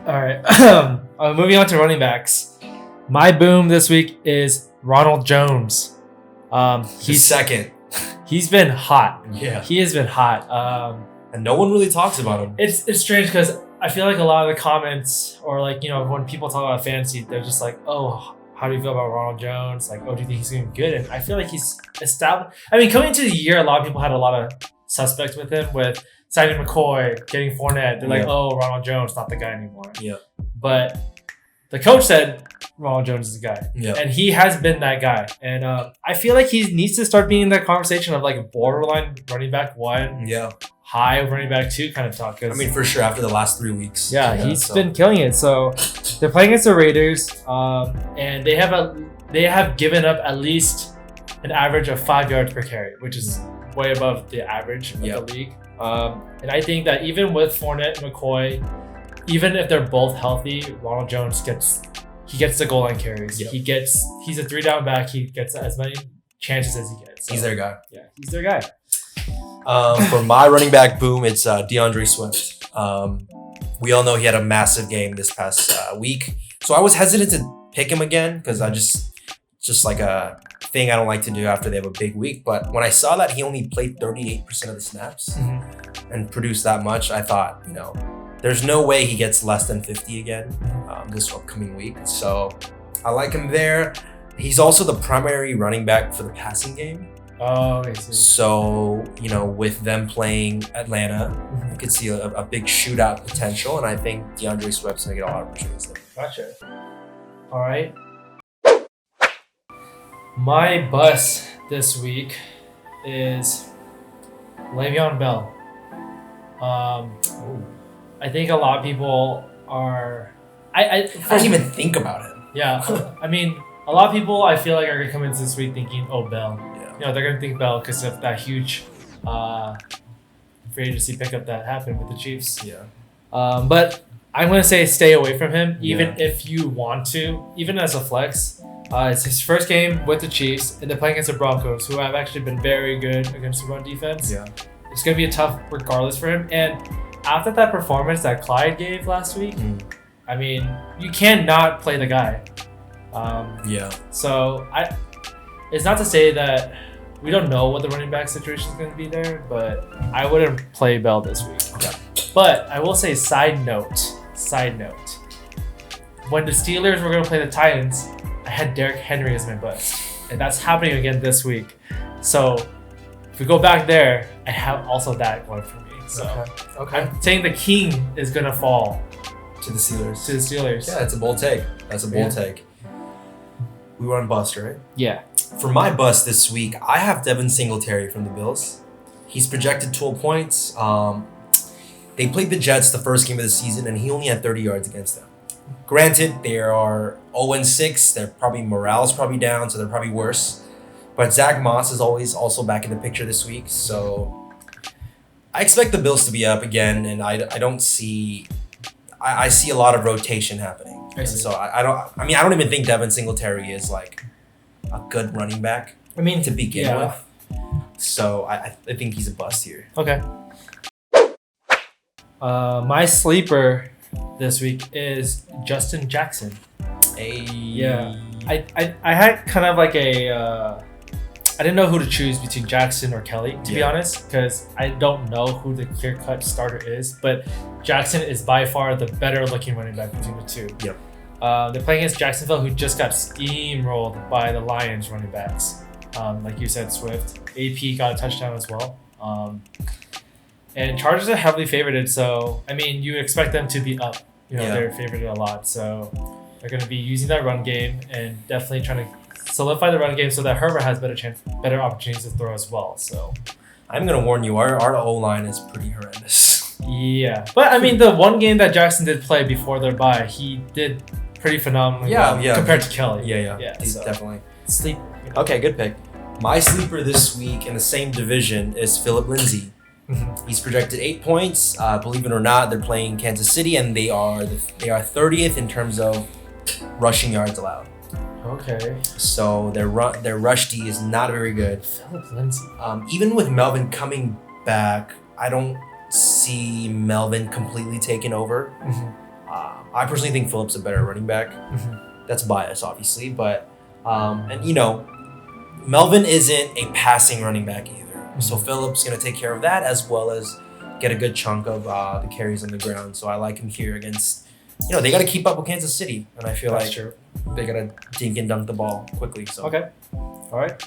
All right. Moving on to running backs. My boom this week is Ronald Jones. He's second. He's been hot. Yeah. He has been hot. And no one really talks about him. It's strange because I feel like a lot of the comments or when people talk about fantasy, they're just like, oh, how do you feel about Ronald Jones? Like, oh, do you think he's going to be good? And I feel like he's established. I mean, coming into the year, a lot of people had a lot of suspects with him with signing McCoy, getting Fournette. They're like, oh, Ronald Jones, not the guy anymore. Yeah. But the coach said Ronald Jones is the guy. Yeah. And he has been that guy. And I feel like he needs to start being in that conversation of like borderline running back 1. Yeah. High running back 2 kind of talk. I mean, for sure, after the last 3 weeks. Yeah, he's been killing it. So they're playing against the Raiders, and they have given up at least an average of 5 yards per carry, which is way above the average of the league. And I think that even with Fournette and McCoy, even if they're both healthy, Ronald Jones gets the goal line carries. Yep. He's a 3-down back. He gets as many chances as he gets. So, he's their guy. Yeah, he's their guy. For my running back boom, it's DeAndre Swift. We all know he had a massive game this past week, so I was hesitant to pick him again because I just like a thing I don't like to do after they have a big week. But when I saw that he only played 38% of the snaps and produced that much, I thought, there's no way he gets less than 50 again this upcoming week. So I like him there. He's also the primary running back for the passing game. Oh, I see. So, with them playing Atlanta, you could see a big shootout potential, and I think DeAndre Swift's going to get a lot of opportunities there. Gotcha. All right. My bust this week is Le'Veon Bell. I think a lot of people are... I didn't even think about him. Yeah. I mean, a lot of people I feel like are going to come into this week thinking, oh, Bell. They're going to think Bell because of that huge free agency pickup that happened with the Chiefs. Yeah. But I'm going to say stay away from him, even if you want to, even as a flex. It's his first game with the Chiefs, and they're playing against the Broncos, who have actually been very good against the run defense. Yeah. It's going to be a tough regardless for him. And after that performance that Clyde gave last week, I mean, you cannot play the guy. So it's not to say that we don't know what the running back situation is going to be there, but I wouldn't play Bell this week. Okay. But I will say, side note, when the Steelers were going to play the Titans, I had Derrick Henry as my bust. And that's happening again this week. So if we go back there, I have also that going for me. So okay. I'm saying the king is going to fall to the Steelers. Yeah, it's a bold take. That's a bold take. We were on bust, right? Yeah. For my bust this week, I have Devin Singletary from the Bills. He's projected 12 points. They played the Jets the first game of the season, and he only had 30 yards against them. Granted, they are 0-6. Their morale's probably down, so they're probably worse. But Zach Moss is always also back in the picture this week, so I expect the Bills to be up again, and I don't see... I see a lot of rotation happening. So I don't even think Devin Singletary is like a good running back. To begin with. So I think he's a bust here. Okay. My sleeper this week is Justin Jackson. Yeah. I had kind of like I didn't know who to choose between Jackson or Kelly, to be honest, because I don't know who the clear-cut starter is, but Jackson is by far the better-looking running back between the two. Yep. They're playing against Jacksonville, who just got steamrolled by the Lions running backs. Like you said, Swift. AP got a touchdown as well. And Chargers are heavily favorited, so, you expect them to be up. They're favored a lot, so they're going to be using that run game and definitely trying to solidify the run game so that Herbert has better opportunities to throw as well. So I'm going to warn you, our O-line is pretty horrendous. Yeah. But, the one game that Jackson did play before their bye, he did pretty phenomenally well compared to Kelly. Yeah, he's definitely. Sleep. Okay, good pick. My sleeper this week in the same division is Phillip Lindsay. He's projected 8 points. Believe it or not, they're playing Kansas City, and they are 30th in terms of rushing yards allowed. Okay. So their rush D is not very good. Phillip Lindsay. Even with Melvin coming back, I don't see Melvin completely taken over. I personally think Phillips a better running back. That's bias, obviously, but and Melvin isn't a passing running back either. So Phillips gonna take care of that as well as get a good chunk of the carries on the ground. So I like him here against. They got to keep up with Kansas City, and I feel That's like true. they got to dink and dunk the ball quickly. So Okay. All right.